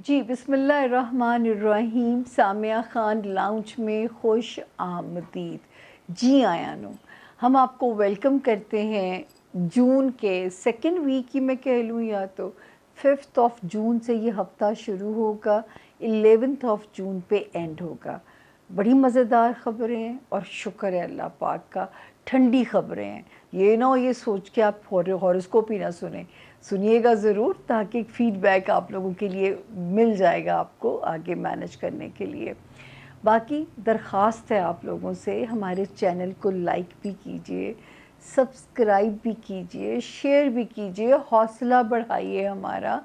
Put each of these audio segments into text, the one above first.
جی بسم اللہ الرحمن الرحیم. سامعہ خان لاؤنج میں خوش آمدید. جی آیانو، ہم آپ کو ویلکم کرتے ہیں جون کے سیکنڈ ویک کی، میں کہہ لوں یا تو 5 جون سے یہ ہفتہ شروع ہوگا، 11 جون پہ اینڈ ہوگا. بڑی مزیدار خبریں ہیں اور شکر ہے اللہ پاک کا، ٹھنڈی خبریں ہیں. یہ نہ ہو یہ سوچ کے آپ ہاروسکوپ ہی نہ سنیے گا ضرور، تاکہ فیڈ بیک آپ لوگوں کے لیے مل جائے گا آپ کو آگے مینج کرنے کے لیے. باقی درخواست ہے آپ لوگوں سے، ہمارے چینل کو لائک بھی کیجئے، سبسکرائب بھی کیجئے، شیئر بھی کیجئے، حوصلہ بڑھائیے ہمارا،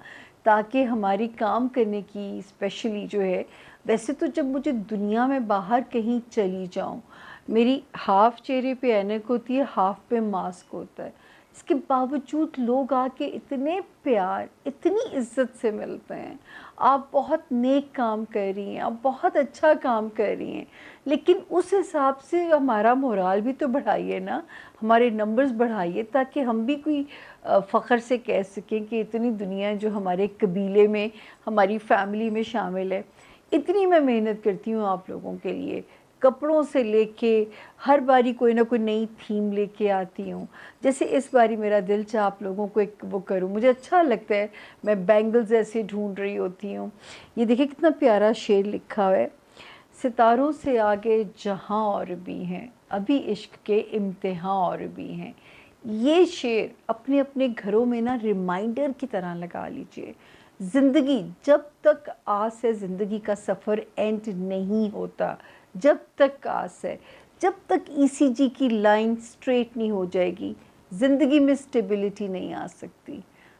تاکہ ہماری کام کرنے کی اسپیشلی جو ہے. ویسے تو جب مجھے دنیا میں باہر کہیں چلی جاؤں، میری ہاف چہرے پہ اینک ہوتی ہے، ہاف پہ ماسک ہوتا ہے، اس کے باوجود لوگ آ کے اتنے پیار، اتنی عزت سے ملتے ہیں. آپ بہت نیک کام کر رہی ہیں، آپ بہت اچھا کام کر رہی ہیں، لیکن اس حساب سے ہمارا مورال بھی تو بڑھائیے نا، ہمارے نمبرز بڑھائیے، تاکہ ہم بھی کوئی فخر سے کہہ سکیں کہ اتنی دنیا جو ہمارے قبیلے میں، ہماری فیملی میں شامل ہے. اتنی میں محنت کرتی ہوں آپ لوگوں کے لیے، کپڑوں سے لے کے ہر باری کوئی نہ کوئی نئی تھیم لے کے آتی ہوں. جیسے اس باری میرا دل چاہ آپ لوگوں کو ایک وہ کروں، مجھے اچھا لگتا ہے، میں بینگلز ایسے ڈھونڈ رہی ہوتی ہوں. یہ دیکھیں کتنا پیارا شعر لکھا ہوا ہے. ستاروں سے آگے جہاں اور بھی ہیں، ابھی عشق کے امتحان اور بھی ہیں. یہ شعر اپنے اپنے گھروں میں نا ریمائنڈر کی طرح لگا لیجئے. زندگی جب تک آس ہے، زندگی کا سفر اینڈ نہیں ہوتا. جب تک آس ہے، جب تک ای سی جی کی لائن سٹریٹ نہیں ہو جائے گی، زندگی میں سٹیبلٹی نہیں آ سکتی.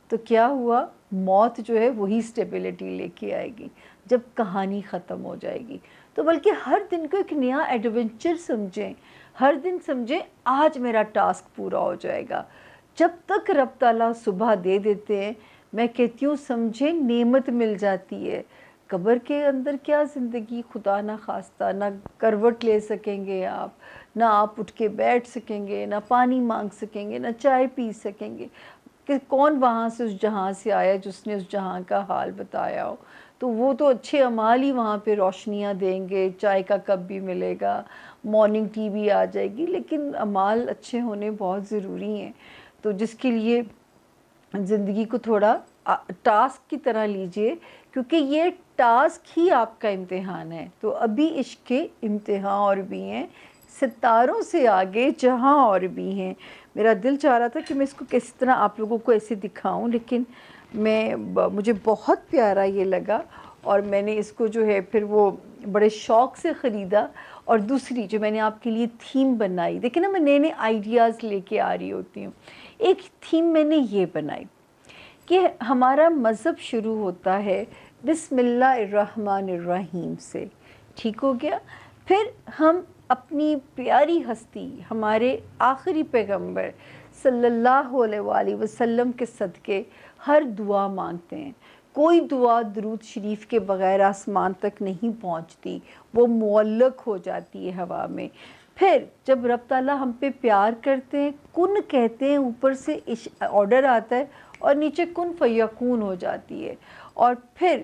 تو کیا ہوا، موت جو ہے وہی سٹیبلٹی لے کے آئے گی جب کہانی ختم ہو جائے گی. تو بلکہ ہر دن کو ایک نیا ایڈونچر سمجھیں، ہر دن سمجھیں آج میرا ٹاسک پورا ہو جائے گا. جب تک رب تعالیٰ صبح دے دیتے ہیں، میں کہتی ہوں سمجھیں نعمت مل جاتی ہے. قبر کے اندر کیا زندگی، خدا نہ خواستہ، نہ کروٹ لے سکیں گے آپ، نہ آپ اٹھ کے بیٹھ سکیں گے، نہ پانی مانگ سکیں گے، نہ چائے پی سکیں گے. کہ کون وہاں سے اس جہاں سے آیا جس نے اس جہاں کا حال بتایا ہو. تو وہ تو اچھے اعمال ہی وہاں پہ روشنیاں دیں گے، چائے کا کپ بھی ملے گا، مارننگ ٹی بھی آ جائے گی. لیکن اعمال اچھے ہونے بہت ضروری ہیں. تو جس کے لیے زندگی کو تھوڑا ٹاسک کی طرح لیجئے، کیونکہ یہ ٹاسک ہی آپ کا امتحان ہے. تو ابھی عشق کے امتحان اور بھی ہیں، ستاروں سے آگے جہاں اور بھی ہیں. میرا دل چاہ رہا تھا کہ میں اس کو کس طرح آپ لوگوں کو ایسے دکھاؤں، لیکن مجھے بہت پیارا یہ لگا، اور میں نے اس کو جو ہے پھر وہ بڑے شوق سے خریدا. اور دوسری جو میں نے آپ کے لیے تھیم بنائی، دیکھیں نا میں نئے نئے آئیڈیاز لے کے آ رہی ہوتی ہوں. ایک تھیم میں نے یہ بنائی کہ ہمارا مذہب شروع ہوتا ہے بسم اللہ الرحمن الرحیم سے. ٹھیک ہو گیا؟ پھر ہم اپنی پیاری ہستی، ہمارے آخری پیغمبر صلی اللہ علیہ وآلہ وسلم کے صدقے ہر دعا مانگتے ہیں. کوئی دعا درود شریف کے بغیر آسمان تک نہیں پہنچتی، وہ معلق ہو جاتی ہے ہوا میں. پھر جب رب تعالیٰ ہم پہ پیار کرتے ہیں، کن کہتے ہیں، اوپر سے آرڈر آتا ہے، اور نیچے کن فیکون ہو جاتی ہے. اور پھر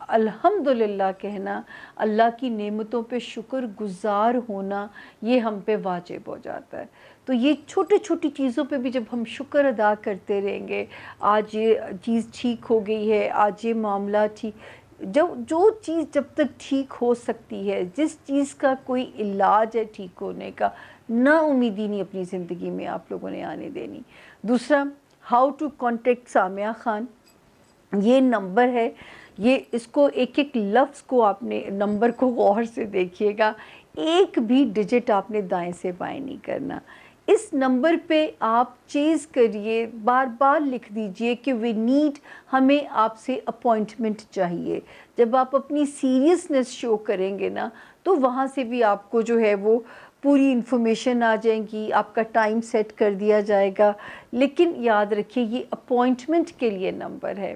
الحمدللہ کہنا، اللہ کی نعمتوں پہ شکر گزار ہونا، یہ ہم پہ واجب ہو جاتا ہے. تو یہ چھوٹی چھوٹی چیزوں پہ بھی جب ہم شکر ادا کرتے رہیں گے، آج یہ چیز ٹھیک ہو گئی ہے، آج یہ معاملہ ٹھیک، جو چیز جب تک ٹھیک ہو سکتی ہے، جس چیز کا کوئی علاج ہے ٹھیک ہونے کا، نا امیدی نہیں اپنی زندگی میں آپ لوگوں نے آنے دینی. دوسرا، how to contact Samia Khan, یہ نمبر ہے. یہ اس کو ایک ایک لفظ کو آپ نے نمبر کو غور سے دیکھیے گا، ایک بھی ڈیجٹ آپ نے دائیں سے بائیں نہیں کرنا. اس نمبر پہ آپ چیز کریے، بار بار لکھ دیجئے کہ وی نیڈ، ہمیں آپ سے اپوائنٹمنٹ چاہیے. جب آپ اپنی سیریسنس شو کریں گے نا، تو وہاں سے بھی آپ کو جو ہے وہ پوری انفارمیشن آ جائیں گی، آپ کا ٹائم سیٹ کر دیا جائے گا. لیکن یاد رکھیے یہ اپوائنٹمنٹ کے لیے نمبر ہے،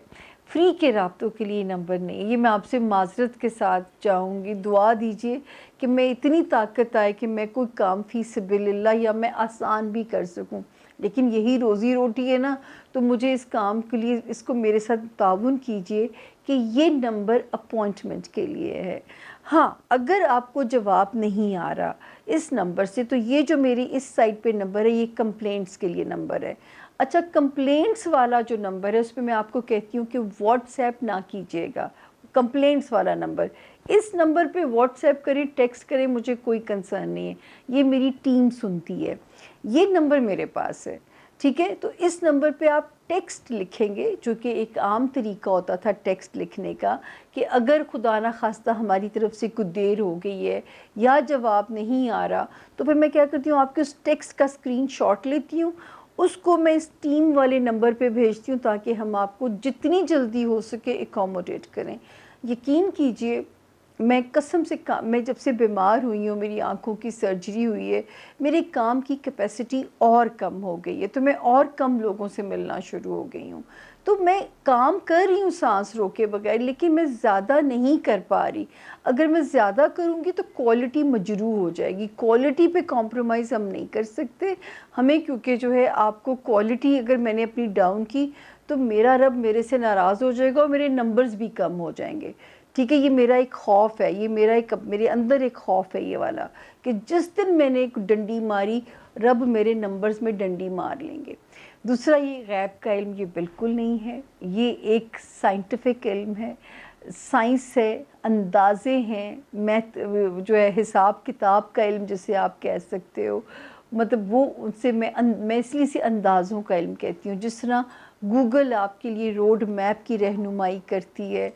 فری کے رابطوں کے لیے نمبر نہیں. یہ میں آپ سے معذرت کے ساتھ چاہوں گی، دعا دیجئے کہ میں اتنی طاقت آئے کہ میں کوئی کام فی سبیل اللہ یا میں آسان بھی کر سکوں. لیکن یہی روزی روٹی ہے نا، تو مجھے اس کام کے لیے اس کو میرے ساتھ تعاون کیجئے کہ یہ نمبر اپوائنٹمنٹ کے لیے ہے۔ ہاں اگر آپ کو جواب نہیں آ رہا اس نمبر سے، تو یہ جو میری اس سائٹ پہ نمبر ہے یہ کمپلینٹس کے لیے نمبر ہے۔ اچھا، کمپلینٹس والا جو نمبر ہے اس پہ میں آپ کو کہتی ہوں کہ واٹس ایپ نہ کیجیے گا۔ کمپلینٹس والا نمبر، اس نمبر پہ واٹس ایپ کریں، ٹیکسٹ کریں، مجھے کوئی کنسرن نہیں ہے، یہ میری ٹیم سنتی ہے، یہ نمبر میرے پاس ہے، ٹھیک ہے؟ تو اس نمبر پہ آپ ٹیکسٹ لکھیں گے، جو کہ ایک عام طریقہ ہوتا تھا ٹیکسٹ لکھنے کا، کہ اگر خدا نہ خواستہ ہماری طرف سے کوئی دیر ہو گئی ہے یا جواب نہیں آ رہا، تو پھر میں کیا کرتی ہوں، آپ کے اس ٹیکسٹ کا اسکرین شاٹ لیتی ہوں، اس کو میں اس ٹیم والے نمبر پہ بھیجتی ہوں تاکہ ہم آپ کو جتنی جلدی ہو سکے اکوموڈیٹ کریں۔ یقین کیجئے، میں قسم سے میں جب سے بیمار ہوئی ہوں، میری آنکھوں کی سرجری ہوئی ہے، میرے کام کی کیپیسٹی اور کم ہو گئی ہے، تو میں اور کم لوگوں سے ملنا شروع ہو گئی ہوں، تو میں کام کر رہی ہوں سانس روکے بغیر، لیکن میں زیادہ نہیں کر پا رہی۔ اگر میں زیادہ کروں گی تو کوالٹی مجروح ہو جائے گی، کوالٹی پہ کمپرومائز ہم نہیں کر سکتے ہمیں، کیونکہ جو ہے آپ کو کوالٹی اگر میں نے اپنی ڈاؤن کی تو میرا رب میرے سے ناراض ہو جائے گا اور میرے نمبرز بھی کم ہو جائیں گے، ٹھیک ہے؟ یہ میرا ایک خوف ہے، یہ میرے اندر ایک خوف ہے یہ والا، کہ جس دن میں نے ایک ڈنڈی ماری، رب میرے نمبرز میں ڈنڈی مار لیں گے۔ دوسرا، یہ غیب کا علم یہ بالکل نہیں ہے، یہ ایک سائنٹیفک علم ہے، سائنس ہے، اندازے ہیں، میتھ جو ہے حساب کتاب کا علم جسے آپ کہہ سکتے ہو، مطلب وہ ان سے میں اس لیے سے اندازوں کا علم کہتی ہوں، جس طرح گوگل آپ کے لیے روڈ میپ کی رہنمائی کرتی ہے،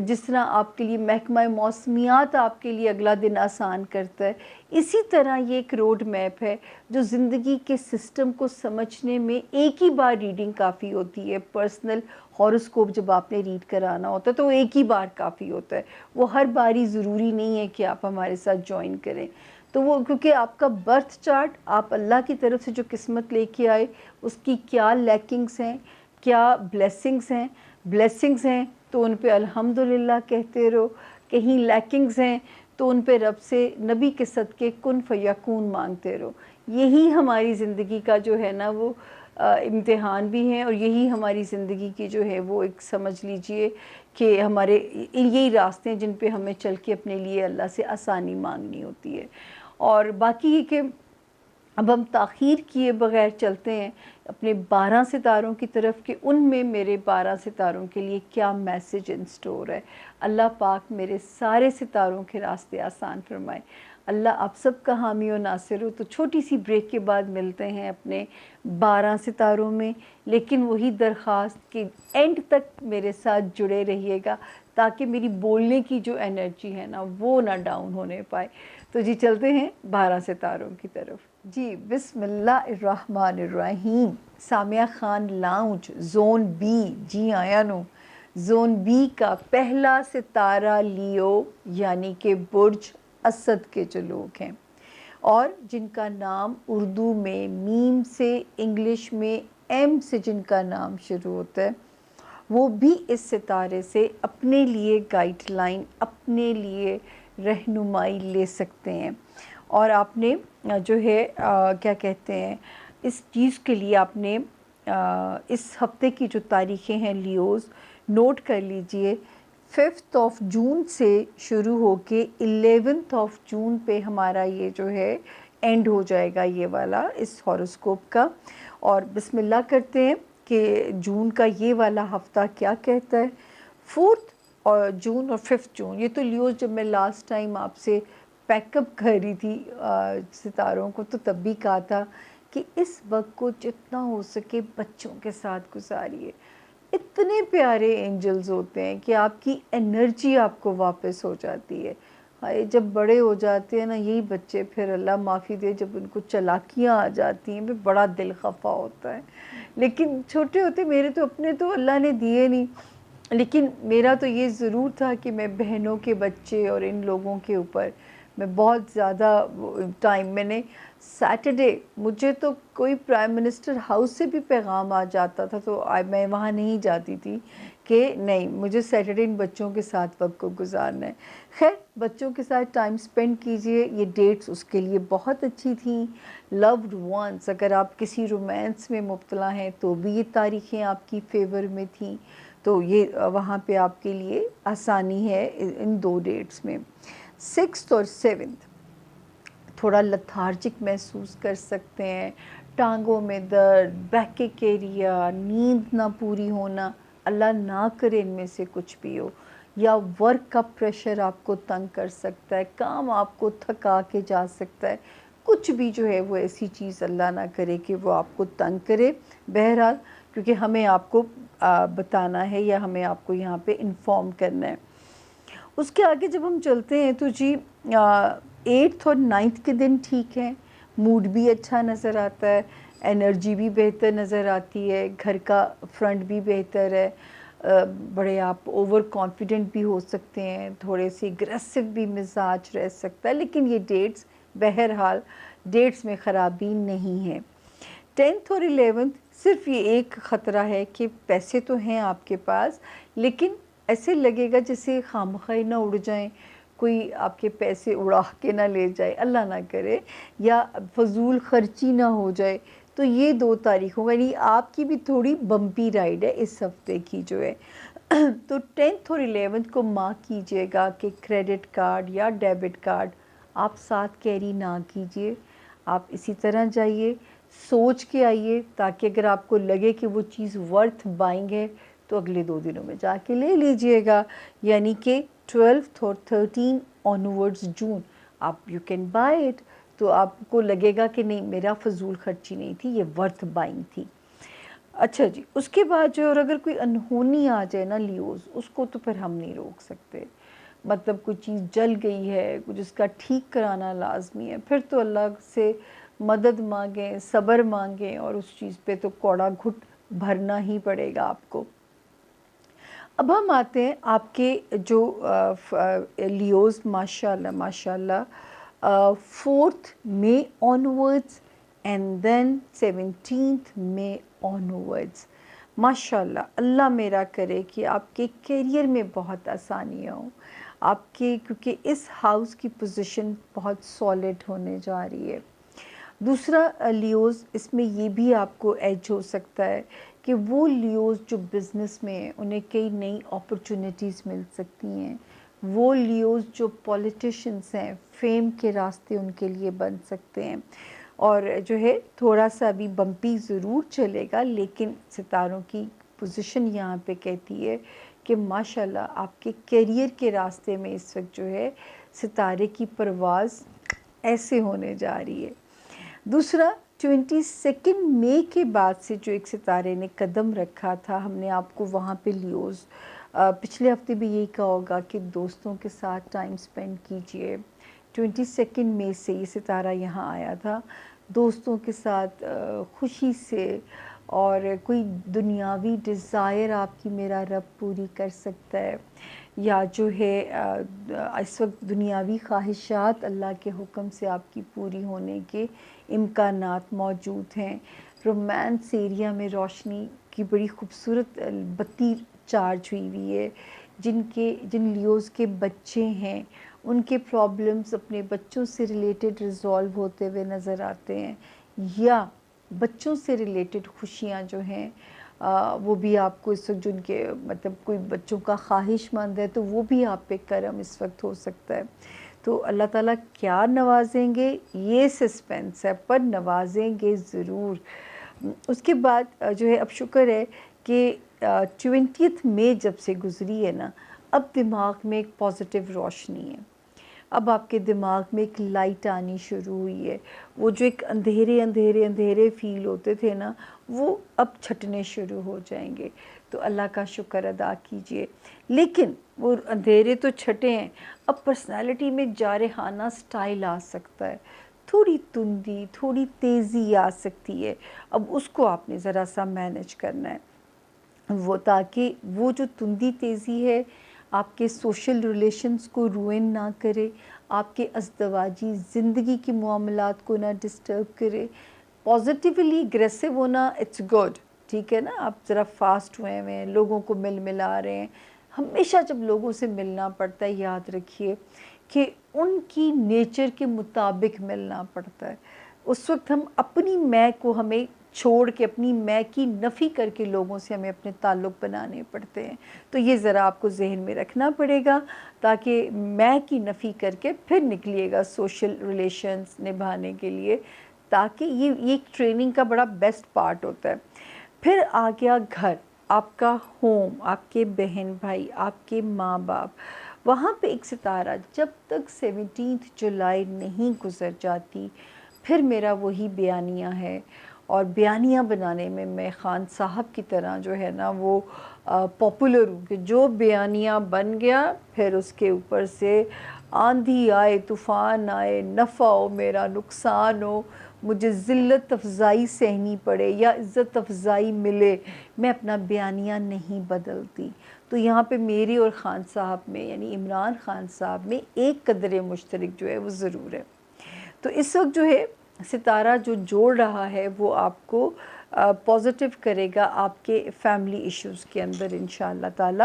جس طرح آپ کے لیے محکمہ موسمیات آپ کے لیے اگلا دن آسان کرتا ہے، اسی طرح یہ ایک روڈ میپ ہے جو زندگی کے سسٹم کو سمجھنے میں ایک ہی بار ریڈنگ کافی ہوتی ہے۔ پرسنل ہاروسکوپ جب آپ نے ریڈ کرانا ہوتا ہے تو وہ ایک ہی بار کافی ہوتا ہے، وہ ہر باری ضروری نہیں ہے کہ آپ ہمارے ساتھ جوائن کریں، تو وہ کیونکہ آپ کا برتھ چارٹ آپ اللہ کی طرف سے جو قسمت لے کے آئے اس کی کیا لیکنگز ہیں، کیا بلیسنگز ہیں تو ان پہ الحمدللہ کہتے رہو، کہیں لیکنگز ہیں تو ان پہ رب سے نبی کے صدقے کن فیکون مانگتے رہو۔ یہی ہماری زندگی کا جو ہے نا وہ امتحان بھی ہیں، اور یہی ہماری زندگی کی جو ہے وہ ایک سمجھ لیجئے کہ ہمارے یہی راستے ہیں جن پہ ہمیں چل کے اپنے لیے اللہ سے آسانی مانگنی ہوتی ہے۔ اور باقی یہ کہ اب ہم تاخیر کیے بغیر چلتے ہیں اپنے 12 ستاروں کی طرف، کہ ان میں میرے 12 ستاروں کے لیے کیا میسج ان سٹور ہے۔ اللہ پاک میرے سارے ستاروں کے راستے آسان فرمائے۔ اللہ آپ سب کا حامی و ناصر ہو۔ تو چھوٹی سی بریک کے بعد ملتے ہیں اپنے 12 ستاروں میں، لیکن وہی درخواست کہ اینڈ تک میرے ساتھ جڑے رہیے گا تاکہ میری بولنے کی جو انرجی ہے نا وہ نہ ڈاؤن ہونے پائے۔ تو جی چلتے ہیں 12 ستاروں کی طرف۔ جی بسم اللہ الرحمن الرحیم۔ Samiya Khan lounge zone be, جی آیا نو، زون بی کا پہلا ستارہ لیو، یعنی کہ برج اسد کے جو لوگ ہیں اور جن کا نام اردو میں میم سے، انگلش میں ایم سے جن کا نام شروع ہوتا ہے، وہ بھی اس ستارے سے اپنے لیے گائیڈ لائن، اپنے لیے رہنمائی لے سکتے ہیں۔ اور آپ نے جو ہے کیا کہتے ہیں، اس چیز کے لیے آپ نے اس ہفتے کی جو تاریخیں ہیں لیوز نوٹ کر لیجئے۔ 5 جون سے شروع ہو کے 11 جون پہ ہمارا یہ جو ہے اینڈ ہو جائے گا یہ والا اس ہاروسکوپ کا۔ اور بسم اللہ کرتے ہیں کہ جون کا یہ والا ہفتہ کیا کہتا ہے۔ 4 جون اور 5 جون، یہ تو لیوز جب میں لاسٹ ٹائم آپ سے پیک اپ کر رہی تھی ستاروں کو تو تب بھی کہا تھا کہ اس وقت کو جتنا ہو سکے بچوں کے ساتھ گزاریے۔ اتنے پیارے اینجلز ہوتے ہیں کہ آپ کی انرجی آپ کو واپس ہو جاتی ہے۔ ہائے جب بڑے ہو جاتے ہیں نا یہی بچے، پھر اللہ معافی دے جب ان کو چلاکیاں آ جاتی ہیں پھر بڑا دل خفا ہوتا ہے، لیکن چھوٹے ہوتے میرے تو اپنے تو اللہ نے دیے نہیں، لیکن میرا تو یہ ضرور تھا کہ میں بہنوں کے بچے اور ان لوگوں کے اوپر میں بہت زیادہ ٹائم، میں نے سیٹرڈے مجھے تو کوئی پرائم منسٹر ہاؤس سے بھی پیغام آ جاتا تھا تو میں وہاں نہیں جاتی تھی کہ نہیں مجھے سیٹرڈے ان بچوں کے ساتھ وقت کو گزارنا ہے. خیر بچوں کے ساتھ ٹائم سپینڈ کیجئے. یہ ڈیٹس اس کے لیے بہت اچھی تھیں. لوڈ ونس، اگر آپ کسی رومانس میں مبتلا ہیں تو بھی یہ تاریخیں آپ کی فیور میں تھیں، تو یہ وہاں پہ آپ کے لیے آسانی ہے ان 2 ڈیٹس میں. 6 اور 7 تھوڑا لتھارجک محسوس کر سکتے ہیں، ٹانگوں میں درد، بیک ایریا، نیند نہ پوری ہونا، اللہ نہ کرے ان میں سے کچھ بھی ہو، یا ورک کا پریشر آپ کو تنگ کر سکتا ہے، کام آپ کو تھکا کے جا سکتا ہے، کچھ بھی جو ہے وہ ایسی چیز اللہ نہ کرے کہ وہ آپ کو تنگ کرے. بہرحال کیونکہ ہمیں آپ کو بتانا ہے یا ہمیں آپ کو یہاں پہ انفارم کرنا ہے. اس کے آگے جب ہم چلتے ہیں تو جی 8 اور 9 کے دن ٹھیک ہیں، موڈ بھی اچھا نظر آتا ہے، انرجی بھی بہتر نظر آتی ہے، گھر کا فرنٹ بھی بہتر ہے، بڑے آپ اوور کانفیڈنٹ بھی ہو سکتے ہیں، تھوڑے سے اگریسو بھی مزاج رہ سکتا ہے، لیکن یہ ڈیٹس بہرحال ڈیٹس میں خرابی نہیں ہے. 10 اور 11 صرف یہ ایک خطرہ ہے کہ پیسے تو ہیں آپ کے پاس، لیکن ایسے لگے گا جیسے خامخواہ نہ اڑ جائیں، کوئی آپ کے پیسے اڑا کے نہ لے جائے، اللہ نہ کرے، یا فضول خرچی نہ ہو جائے. تو یہ 2 تاریخوں یعنی آپ کی بھی تھوڑی بمپی رائڈ ہے اس ہفتے کی جو ہے. تو 10 اور 11 کو مارک کیجئے گا کہ کریڈٹ کارڈ یا ڈیبٹ کارڈ آپ ساتھ کیری نہ کیجئے. آپ اسی طرح جائیے، سوچ کے آئیے، تاکہ اگر آپ کو لگے کہ وہ چیز ورتھ بائنگ ہے تو اگلے 2 دنوں میں جا کے لے لیجئے گا. یعنی کہ 12 اور 13 آنورڈز جون آپ یو کین بائی اٹ. تو آپ کو لگے گا کہ نہیں میرا فضول خرچی نہیں تھی، یہ ورتھ بائنگ تھی. اچھا جی، اس کے بعد جو اور اگر کوئی انہونی آ جائے نا لیوز، اس کو تو پھر ہم نہیں روک سکتے. مطلب کوئی چیز جل گئی ہے، کچھ اس کا ٹھیک کرانا لازمی ہے، پھر تو اللہ سے مدد مانگیں، صبر مانگیں، اور اس چیز پہ تو کوڑا گھٹ بھرنا ہی پڑے گا آپ کو. اب ہم آتے ہیں آپ کے جو لیوز ماشاءاللہ ماشاءاللہ 4th May onwards and then 17th May onwards. ماشاءاللہ اللہ میرا کرے کہ آپ کے کیریئر میں بہت آسانیاں ہوں آپ کے، کیونکہ اس ہاؤس کی پوزیشن بہت سالڈ ہونے جا رہی ہے. دوسرا لیوز اس میں یہ بھی آپ کو ایج ہو سکتا ہے کہ وہ لیوز جو بزنس میں ہیں انہیں کئی نئی اپرچونٹیز مل سکتی ہیں. وہ لیوز جو پولیٹیشنز ہیں، فیم کے راستے ان کے لیے بن سکتے ہیں. اور جو ہے تھوڑا سا ابھی بمپی ضرور چلے گا، لیکن ستاروں کی پوزیشن یہاں پہ کہتی ہے کہ ماشاءاللہ آپ کے کیریئر کے راستے میں اس وقت جو ہے ستارے کی پرواز ایسے ہونے جا رہی ہے. دوسرا 22 مئی کے بعد سے جو ایک ستارے نے قدم رکھا تھا، ہم نے آپ کو وہاں پہ لیوز پچھلے ہفتے بھی یہی کہا ہوگا کہ دوستوں کے ساتھ ٹائم سپینڈ کیجئے. 22 مئی سے یہ ستارہ یہاں آیا تھا. دوستوں کے ساتھ خوشی سے، اور کوئی دنیاوی ڈیزائر آپ کی میرا رب پوری کر سکتا ہے، یا جو ہے اس وقت دنیاوی خواہشات اللہ کے حکم سے آپ کی پوری ہونے کے امکانات موجود ہیں. رومانس ایریا میں روشنی کی بڑی خوبصورت بتی چارج ہوئی ہے. جن لیوز کے بچے ہیں ان کے پرابلمز اپنے بچوں سے ریلیٹڈ ریزالو ہوتے ہوئے نظر آتے ہیں، یا بچوں سے ریلیٹڈ خوشیاں جو ہیں وہ بھی آپ کو اس وقت، جن کے مطلب کوئی بچوں کا خواہش مند ہے تو وہ بھی آپ پہ کرم اس وقت ہو سکتا ہے. تو اللہ تعالیٰ کیا نوازیں گے یہ سسپینس ہے، پر نوازیں گے ضرور. اس کے بعد جو ہے اب شکر ہے کہ 20 مئی جب سے گزری ہے نا، اب دماغ میں ایک پازیٹیو روشنی ہے. اب آپ کے دماغ میں ایک لائٹ آنی شروع ہوئی ہے. وہ جو ایک اندھیرے اندھیرے اندھیرے فیل ہوتے تھے نا، وہ اب چھٹنے شروع ہو جائیں گے. تو اللہ کا شکر ادا کیجئے. لیکن وہ اندھیرے تو چھٹے ہیں، اب پرسنالٹی میں جارحانہ سٹائل آ سکتا ہے، تھوڑی تندی، تھوڑی تیزی آ سکتی ہے. اب اس کو آپ نے ذرا سا مینیج کرنا ہے، وہ تاکہ وہ جو تندی تیزی ہے آپ کے سوشل ریلیشنز کو روئن نہ کرے، آپ کے ازدواجی زندگی کی معاملات کو نہ ڈسٹرب کرے. پازیٹیولی اگریسو ہونا اٹس گڈ، ٹھیک ہے نا, آپ ذرا فاسٹ ہوئے ہیں, لوگوں کو ملا رہے ہیں. ہمیشہ جب لوگوں سے ملنا پڑتا ہے یاد رکھیے کہ ان کی نیچر کے مطابق ملنا پڑتا ہے. اس وقت ہم اپنی میں کو ہمیں چھوڑ کے, اپنی میں کی نفی کر کے لوگوں سے ہمیں اپنے تعلق بنانے پڑتے ہیں. تو یہ ذرا آپ کو ذہن میں رکھنا پڑے گا تاکہ میں کی نفی کر کے پھر نکلیے گا سوشل ریلیشنز نبھانے کے لیے, تاکہ یہ ایک ٹریننگ کا بڑا بیسٹ پارٹ ہوتا ہے. پھر آ گیا گھر, آپ کا ہوم, آپ کے بہن بھائی, آپ کے ماں باپ. وہاں پہ ایک ستارہ جب تک 17 جولائی نہیں گزر جاتی, پھر میرا وہی بیانیہ ہے. اور بیانیہ بنانے میں خان صاحب کی طرح جو ہے نا وہ پاپولر ہوں کہ جو بیانیہ بن گیا پھر اس کے اوپر سے آندھی آئے, طوفان آئے, نفع ہو میرا نقصان ہو, مجھے ذلت افزائی سہنی پڑے یا عزت افزائی ملے, میں اپنا بیانیہ نہیں بدلتی. تو یہاں پہ میری اور خان صاحب میں یعنی عمران خان صاحب میں ایک قدر مشترک جو ہے وہ ضرور ہے. تو اس وقت جو ہے ستارہ جو جوڑ رہا ہے وہ آپ کو پازیٹیو کرے گا آپ کے فیملی ایشوز کے اندر انشاءاللہ تعالی.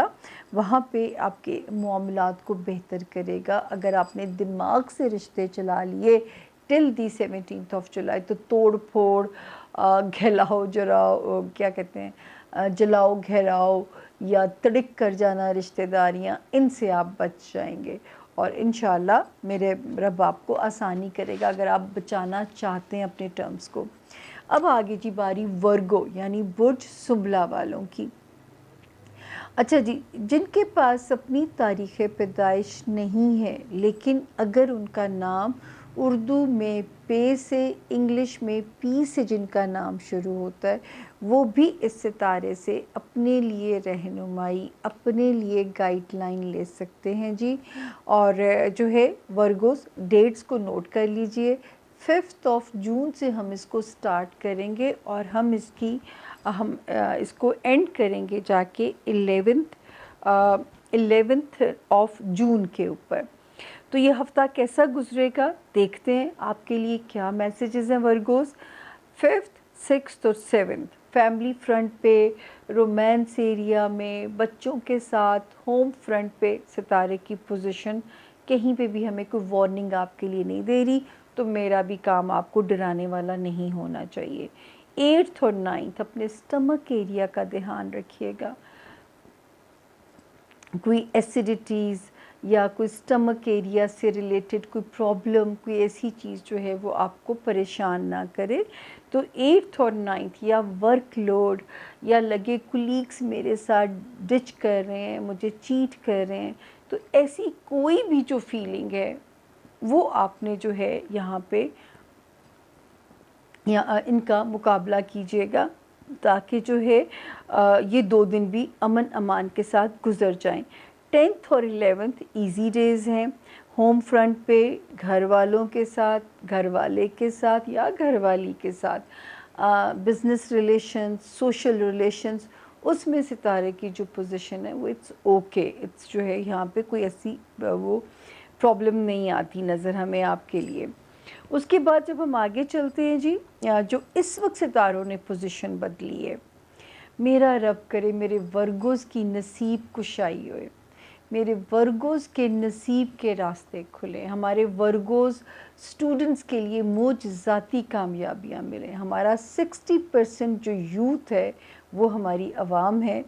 وہاں پہ آپ کے معاملات کو بہتر کرے گا. اگر آپ نے دماغ سے رشتے چلا لیے ٹل دی 17 جولائی تو توڑ پھوڑ, گھلاؤ جراؤ, کیا کہتے ہیں, جلاؤ گھیراؤ یا تڑک کر جانا رشتہ داریاں, ان سے آپ بچ جائیں گے. اور انشاءاللہ میرے رب آپ کو آسانی کرے گا اگر آپ بچانا چاہتے ہیں اپنے ٹرمز کو. اب آگے جی باری ورگو یعنی برج سنبلہ والوں کی. اچھا جی, جن کے پاس اپنی تاریخ پیدائش نہیں ہے لیکن اگر ان کا نام اردو میں پے سے, انگلش میں پی سے جن کا نام شروع ہوتا ہے, وہ بھی اس ستارے سے اپنے لیے رہنمائی, اپنے لیے گائیڈ لائن لے سکتے ہیں جی. اور جو ہے ورگوز ڈیٹس کو نوٹ کر لیجئے. 5 جون سے ہم اس کو سٹارٹ کریں گے اور ہم اس کو اینڈ کریں گے جا کے 11 جون کے اوپر. تو یہ ہفتہ کیسا گزرے گا دیکھتے ہیں, آپ کے لیے کیا میسیجز ہیں ورگوز. 5th 6th اور 7th فیملی فرنٹ پہ, رومانس ایریا میں, بچوں کے ساتھ, ہوم فرنٹ پہ ستارے کی پوزیشن کہیں پہ بھی ہمیں کوئی وارننگ آپ کے لیے نہیں دے رہی, تو میرا بھی کام آپ کو ڈرانے والا نہیں ہونا چاہیے. 8th اور 9th اپنے سٹمک ایریا کا دھیان رکھیے گا. کوئی ایسیڈیٹیز یا کوئی سٹمک ایریا سے ریلیٹڈ کوئی پرابلم, کوئی ایسی چیز جو ہے وہ آپ کو پریشان نہ کرے. تو 8th اور 9th یا ورک لوڈ یا لگے کولیگس میرے ساتھ ڈچ کر رہے ہیں, مجھے چیٹ کر رہے ہیں, تو ایسی کوئی بھی جو فیلنگ ہے وہ آپ نے جو ہے یہاں پہ ان کا مقابلہ کیجیے گا تاکہ جو ہے یہ 2 دن بھی امن امان کے ساتھ گزر جائیں. 10th اور 11th ایزی ڈیز ہیں. ہوم فرنٹ پہ گھر والوں کے ساتھ, گھر والے کے ساتھ یا گھر والی کے ساتھ, بزنس ریلیشنز, سوشل ریلیشنز, اس میں ستارے کی جو پوزیشن ہے وہ اٹس اوکے, اٹس جو ہے یہاں پہ کوئی ایسی وہ پرابلم نہیں آتی نظر ہمیں آپ کے لیے. اس کے بعد جب ہم آگے چلتے ہیں جی, جو اس وقت ستاروں نے پوزیشن بدلی ہے, میرا رب کرے میرے ورگوز کی نصیب کشائی ہوئے, میرے ورگوز کے نصیب کے راستے کھلے, ہمارے ورگوز سٹوڈنٹس کے لیے معجزاتی کامیابیاں ملیں. ہمارا 60% جو یوتھ ہے وہ ہماری عوام ہے,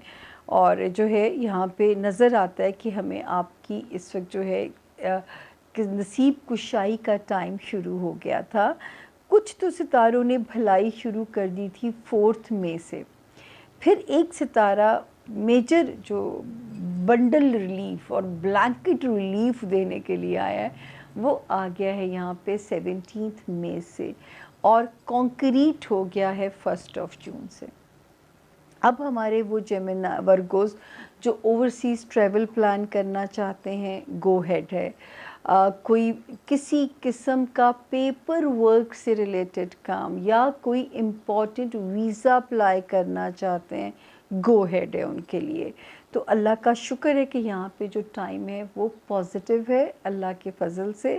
اور جو ہے یہاں پہ نظر آتا ہے کہ ہمیں آپ کی اس وقت جو ہے کہ نصیب کشائی کا ٹائم شروع ہو گیا تھا. کچھ تو ستاروں نے بھلائی شروع کر دی تھی 4 مئی سے. پھر ایک ستارہ میجر جو بنڈل ریلیف اور بلینکٹ ریلیف دینے کے لیے آیا ہے وہ آ گیا ہے یہاں پہ 17 مئی سے, اور کانکریٹ ہو گیا ہے 1 جون سے. اب ہمارے وہ جیمنا ورگوز جو اوورسیز ٹریول پلان کرنا چاہتے ہیں, گو ہیڈ ہے. کوئی کسی قسم کا پیپر ورک سے ریلیٹڈ کام یا کوئی امپورٹنٹ ویزا اپلائی کرنا چاہتے ہیں, گو ہیڈ ہے ان کے لیے. تو اللہ کا شکر ہے کہ یہاں پہ جو ٹائم ہے وہ پازیٹیو ہے اللہ کے فضل سے.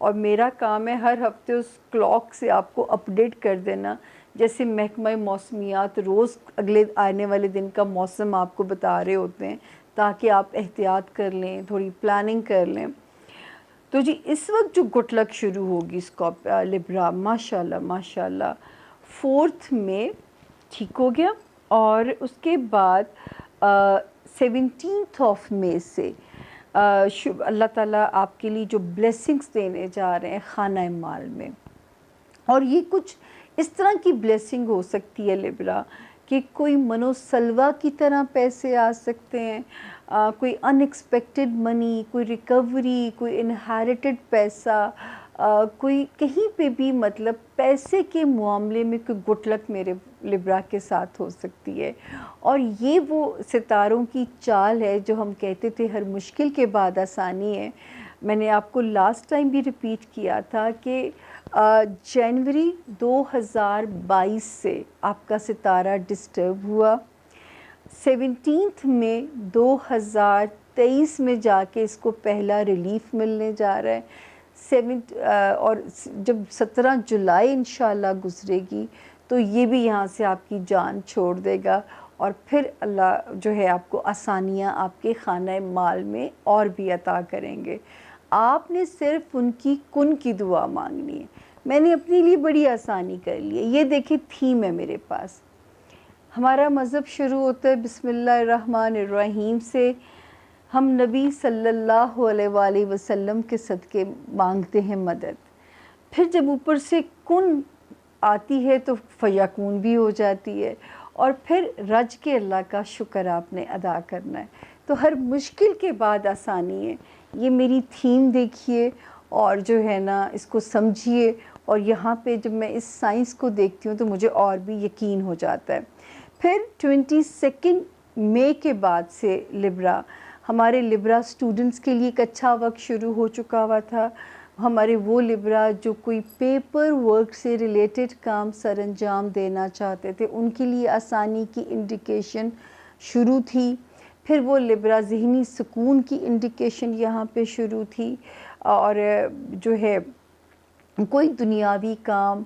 اور میرا کام ہے ہر ہفتے اس کلاک سے آپ کو اپڈیٹ کر دینا، جیسے محکمہ موسمیات روز اگلے آنے والے دن کا موسم آپ کو بتا رہے ہوتے ہیں، تاکہ آپ احتیاط کر لیں، تھوڑی پلاننگ کر لیں۔ تو جی اس وقت جو گڈ لک شروع ہوگی لبرا، ماشاءاللہ ماشاءاللہ 4 مئی ٹھیک ہو گیا، اور اس کے بعد 17 مئی سے اللہ تعالیٰ آپ کے لیے جو بلیسنگز دینے جا رہے ہیں خانہ مال میں، اور یہ کچھ اس طرح کی بلیسنگ ہو سکتی ہے لبرا کہ کوئی منوسلوا کی طرح پیسے آ سکتے ہیں، کوئی ان ایکسپیکٹڈ منی، کوئی ریکوری، کوئی انہیریٹڈ پیسہ، کوئی کہیں پہ بھی مطلب پیسے کے معاملے میں کوئی گڈ لک میرے لبرا کے ساتھ ہو سکتی ہے۔ اور یہ وہ ستاروں کی چال ہے جو ہم کہتے تھے ہر مشکل کے بعد آسانی ہے۔ میں نے آپ کو لاسٹ ٹائم بھی ریپیٹ کیا تھا کہ جنوری 2022 سے آپ کا ستارہ ڈسٹرب ہوا، 17 مئی 2023 میں جا کے اس کو پہلا ریلیف ملنے جا رہا ہے، اور جب 17 جولائی انشاءاللہ گزرے گی تو یہ بھی یہاں سے آپ کی جان چھوڑ دے گا، اور پھر اللہ جو ہے آپ کو آسانیاں آپ کے خانہ مال میں اور بھی عطا کریں گے۔ آپ نے صرف ان کی کن کی دعا مانگنی ہے۔ میں نے اپنے لیے بڑی آسانی کر لی ہے، یہ دیکھیں تھیم ہے میرے پاس۔ ہمارا مذہب شروع ہوتا ہے بسم اللہ الرحمن الرحیم سے، ہم نبی صلی اللہ علیہ وآلہ وسلم کے صدقے مانگتے ہیں مدد، پھر جب اوپر سے کن آتی ہے تو فیکون بھی ہو جاتی ہے، اور پھر رج کے اللہ کا شکر آپ نے ادا کرنا ہے۔ تو ہر مشکل کے بعد آسانی ہے، یہ میری تھیم دیکھیے اور جو ہے نا اس کو سمجھیے، اور یہاں پہ جب میں اس سائنس کو دیکھتی ہوں تو مجھے اور بھی یقین ہو جاتا ہے۔ پھر 22 مئی کے بعد سے لبرا، ہمارے لبرا سٹوڈنٹس کے لیے ایک اچھا وقت شروع ہو چکا ہوا تھا۔ ہمارے وہ لبرا جو کوئی پیپر ورک سے ریلیٹڈ کام سر انجام دینا چاہتے تھے، ان کے لیے آسانی کی انڈیکیشن شروع تھی۔ پھر وہ لبرا ذہنی سکون کی انڈیکیشن یہاں پہ شروع تھی، اور جو ہے کوئی دنیاوی کام،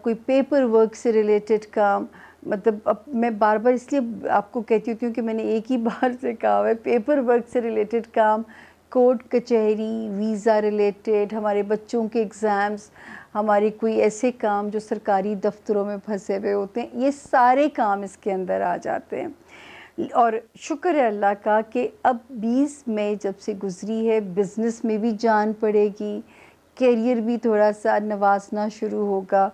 کوئی پیپر ورک سے ریلیٹڈ کام، مطلب اب میں بار بار اس لیے آپ کو کہتی ہوتی ہوں کہ میں نے ایک ہی بار سے کہا ہے، پیپر ورک سے ریلیٹڈ کام، کورٹ کچہری، ویزا ریلیٹڈ، ہمارے بچوں کے ایگزامز، ہمارے کوئی ایسے کام جو سرکاری دفتروں میں پھنسے ہوئے ہوتے ہیں، یہ سارے کام اس کے اندر آ جاتے ہیں۔ اور شکر ہے اللہ کا کہ اب 20 مئی جب سے گزری ہے، بزنس میں بھی جان پڑے گی، کیریئر بھی تھوڑا سا نوازنا شروع ہوگا،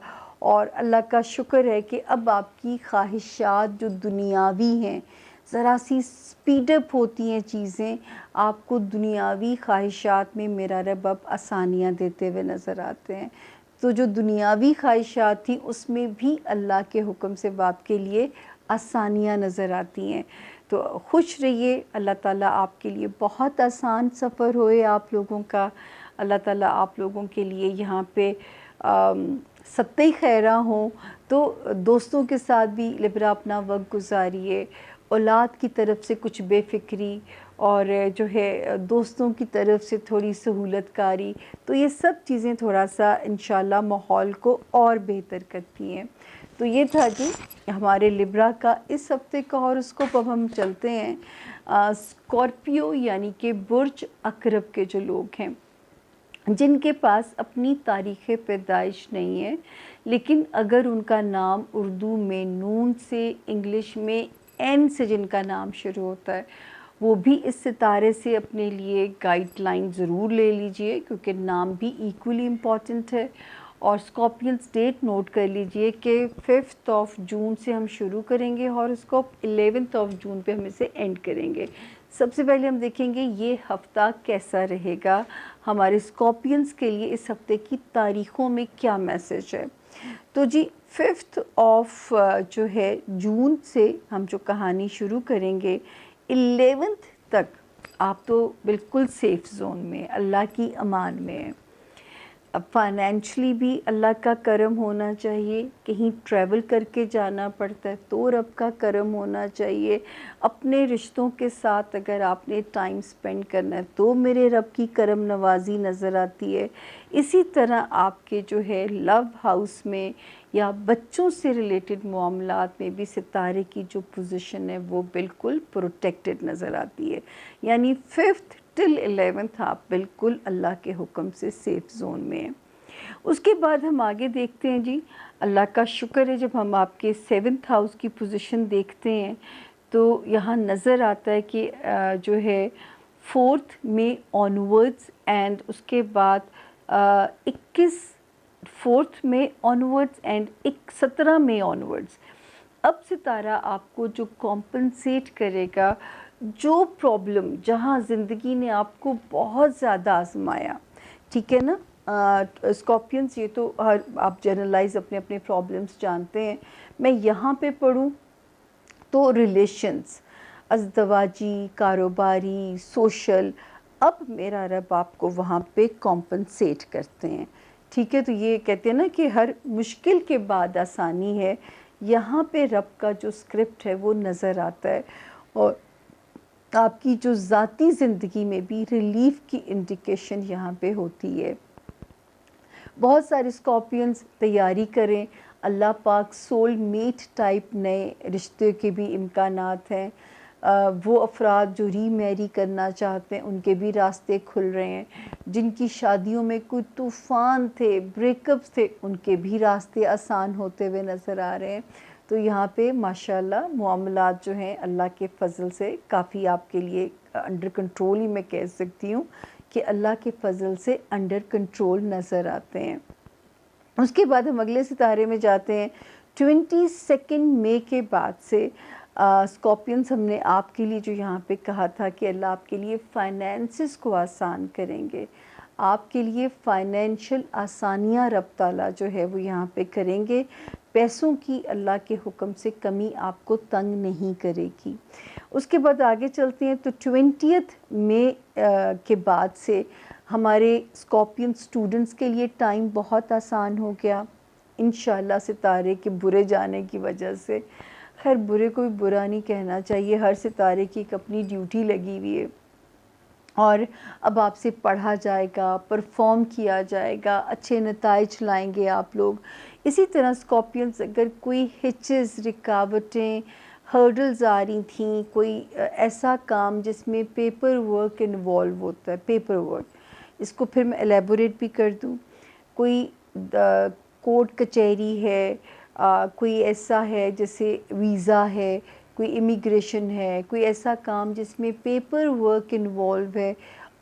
اور اللہ کا شکر ہے کہ اب آپ کی خواہشات جو دنیاوی ہیں، ذرا سی سپیڈ اپ ہوتی ہیں چیزیں، آپ کو دنیاوی خواہشات میں میرا رب اب آسانیاں دیتے ہوئے نظر آتے ہیں۔ تو جو دنیاوی خواہشات تھیں اس میں بھی اللہ کے حکم سے آپ کے لیے آسانیاں نظر آتی ہیں۔ تو خوش رہیے، اللہ تعالیٰ آپ کے لیے بہت آسان سفر ہوئے آپ لوگوں کا، اللہ تعالیٰ آپ لوگوں کے لیے یہاں پہ ستّے خیرہ ہوں۔ تو دوستوں کے ساتھ بھی لبرا اپنا وقت گزاریے، اولاد کی طرف سے کچھ بے فکری، اور جو ہے دوستوں کی طرف سے تھوڑی سہولت کاری، تو یہ سب چیزیں تھوڑا سا انشاءاللہ ماحول کو اور بہتر کرتی ہیں۔ تو یہ تھا جی ہمارے لبرا کا اس ہفتے کا ہاروسکوپ۔ اب ہم چلتے ہیں اسکارپیو یعنی کہ برج عقرب کے جو لوگ ہیں، جن کے پاس اپنی تاریخ پیدائش نہیں ہے، لیکن اگر ان کا نام اردو میں نون سے، انگلش میں این سے جن کا نام شروع ہوتا ہے، وہ بھی اس ستارے سے اپنے لیے گائیڈ لائن ضرور لے لیجئے، کیونکہ نام بھی ایکولی امپورٹنٹ ہے۔ اور اسکارپینز ڈیٹ نوٹ کر لیجئے کہ 5 جون سے ہم شروع کریں گے ہاروسکوپ، 11 جون پہ ہم اسے اینڈ کریں گے۔ سب سے پہلے ہم دیکھیں گے یہ ہفتہ کیسا رہے گا ہمارے اسکارپینز کے لیے، اس ہفتے کی تاریخوں میں کیا میسج ہے۔ تو جی 5 جو ہے جون سے ہم جو کہانی شروع کریں گے، 11 تک آپ تو بالکل سیف زون میں، اللہ کی امان میں ہیں۔ اب فائنینشلی بھی اللہ کا کرم ہونا چاہیے، کہیں ٹریول کر کے جانا پڑتا ہے تو رب کا کرم ہونا چاہیے، اپنے رشتوں کے ساتھ اگر آپ نے ٹائم سپینڈ کرنا ہے تو میرے رب کی کرم نوازی نظر آتی ہے۔ اسی طرح آپ کے جو ہے لو ہاؤس میں یا بچوں سے ریلیٹڈ معاملات میں بھی ستارے کی جو پوزیشن ہے وہ بالکل پروٹیکٹڈ نظر آتی ہے، یعنی 5th ٹل 11th آپ بالکل اللہ کے حکم سے سیف زون میں ہیں۔ اس کے بعد ہم آگے دیکھتے ہیں جی، اللہ کا شکر ہے جب ہم آپ کے 7th ہاؤس کی پوزیشن دیکھتے ہیں تو یہاں نظر آتا ہے کہ جو ہے 4th میں آنورڈز اینڈ اس کے بعد 21 4th میں آنورڈز اینڈ 17 میں آنورڈز اب ستارہ آپ کو جو کمپنسیٹ کرے گا جو پرابلم جہاں زندگی نے آپ کو بہت زیادہ آزمایا، ٹھیک ہے نا، اسکارپینس یہ تو آپ جنرلائز اپنے اپنے پرابلمس جانتے ہیں، میں یہاں پہ پڑھوں تو ریلیشنز، ازدواجی، کاروباری، سوشل، اب میرا رب آپ کو وہاں پہ کمپنسیٹ کرتے ہیں، ٹھیک ہے۔ تو یہ کہتے ہیں نا کہ ہر مشکل کے بعد آسانی ہے، یہاں پہ رب کا جو اسکرپٹ ہے وہ نظر آتا ہے، اور آپ کی جو ذاتی زندگی میں بھی ریلیف کی انڈیکیشن یہاں پہ ہوتی ہے۔ بہت سارے اسکارپینز تیاری کریں، اللہ پاک سول میٹ ٹائپ نئے رشتے کے بھی امکانات ہیں، وہ افراد جو ری میری کرنا چاہتے ہیں ان کے بھی راستے کھل رہے ہیں، جن کی شادیوں میں کوئی طوفان تھے، بریک اپس تھے، ان کے بھی راستے آسان ہوتے ہوئے نظر آ رہے ہیں۔ تو یہاں پہ ماشاءاللہ معاملات جو ہیں اللہ کے فضل سے کافی آپ کے لیے انڈر کنٹرول ہی میں کہہ سکتی ہوں کہ اللہ کے فضل سے انڈر کنٹرول نظر آتے ہیں۔ اس کے بعد ہم اگلے ستارے میں جاتے ہیں، 22 مئی کے بعد سے اسکارپینز ہم نے آپ کے لیے جو یہاں پہ کہا تھا کہ اللہ آپ کے لیے فائنینسز کو آسان کریں گے، آپ کے لیے فائنینشل آسانیاں رب تعالیٰ جو ہے وہ یہاں پہ کریں گے، پیسوں کی اللہ کے حکم سے کمی آپ کو تنگ نہیں کرے گی۔ اس کے بعد آگے چلتے ہیں تو 20 مئی کے بعد سے ہمارے اسکارپین اسٹوڈنٹس کے لیے ٹائم بہت آسان ہو گیا انشاءاللہ ستارے کے برے جانے کی وجہ سے۔ خیر برے کوئی برا نہیں کہنا چاہیے، ہر ستارے کی ایک اپنی ڈیوٹی لگی ہوئی ہے، اور اب آپ سے پڑھا جائے گا، پرفارم کیا جائے گا، اچھے نتائج لائیں گے آپ لوگ۔ اسی طرح اسکارپینز اگر کوئی ہچز، رکاوٹیں، ہرڈلز آ رہی تھیں، کوئی ایسا کام جس میں پیپر ورک انوالو ہوتا ہے، پیپر ورک، اس کو پھر میں ایلیبوریٹ بھی کر دوں، کوئی کورٹ کچہری ہے، کوئی ایسا ہے جیسے ویزا ہے، کوئی امیگریشن ہے، کوئی ایسا کام جس میں پیپر ورک انوالو ہے،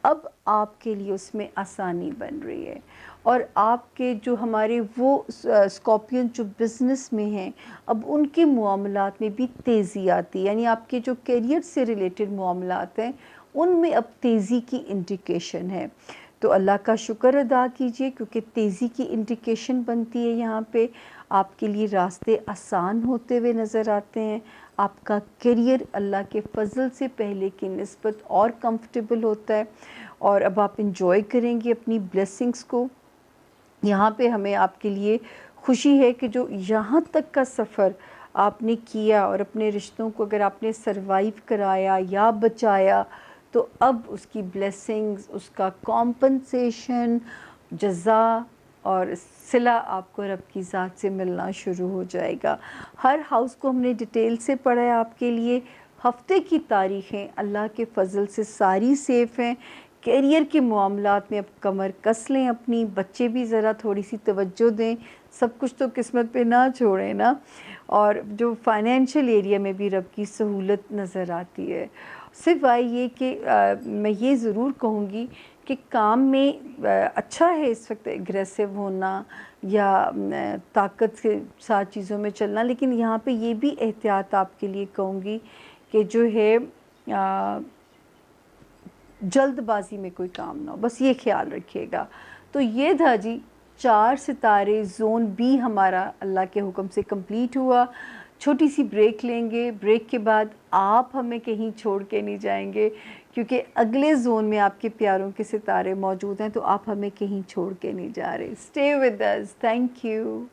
اب آپ کے لیے اس میں آسانی بن رہی ہے، اور آپ کے جو ہمارے وہ اسکارپین جو بزنس میں ہیں اب ان کے معاملات میں بھی تیزی آتی ہے، یعنی آپ کے جو کیریئر سے ریلیٹڈ معاملات ہیں ان میں اب تیزی کی انڈیکیشن ہے۔ تو اللہ کا شکر ادا کیجئے کیونکہ تیزی کی انڈیکیشن بنتی ہے، یہاں پہ آپ کے لیے راستے آسان ہوتے ہوئے نظر آتے ہیں، آپ کا کیریئر اللہ کے فضل سے پہلے کی نسبت اور کمفرٹیبل ہوتا ہے، اور اب آپ انجوائے کریں گے اپنی بلیسنگز کو۔ یہاں پہ ہمیں آپ کے لیے خوشی ہے کہ جو یہاں تک کا سفر آپ نے کیا اور اپنے رشتوں کو اگر آپ نے سروائیو کرایا یا بچایا تو اب اس کی بلیسنگز، اس کا کمپنسیشن، جزا اور صلہ آپ کو رب کی ذات سے ملنا شروع ہو جائے گا۔ ہر ہاؤس کو ہم نے ڈیٹیل سے پڑھا ہے آپ کے لیے، ہفتے کی تاریخیں اللہ کے فضل سے ساری سیف ہیں، کیریئر کے معاملات میں اب کمر کس لیں اپنی، بچے بھی ذرا تھوڑی سی توجہ دیں، سب کچھ تو قسمت پہ نہ چھوڑیں نا، اور جو فائنینشیل ایریا میں بھی رب کی سہولت نظر آتی ہے۔ سوائے یہ کہ میں یہ ضرور کہوں گی کہ کام میں اچھا ہے اس وقت اگریسو ہونا یا طاقت کے ساتھ چیزوں میں چلنا، لیکن یہاں پہ یہ بھی احتیاط آپ کے لیے کہوں گی کہ جو ہے جلد بازی میں کوئی کام نہ ہو، بس یہ خیال رکھیے گا۔ تو یہ تھا جی 4 ستارے زون بی ہمارا اللہ کے حکم سے کمپلیٹ ہوا۔ چھوٹی سی بریک لیں گے. بریک کے بعد آپ ہمیں کہیں چھوڑ کے نہیں جائیں گے کیونکہ اگلے زون میں آپ کے پیاروں کے ستارے موجود ہیں, تو آپ ہمیں کہیں چھوڑ کے نہیں جا رہے. Stay with us. Thank you.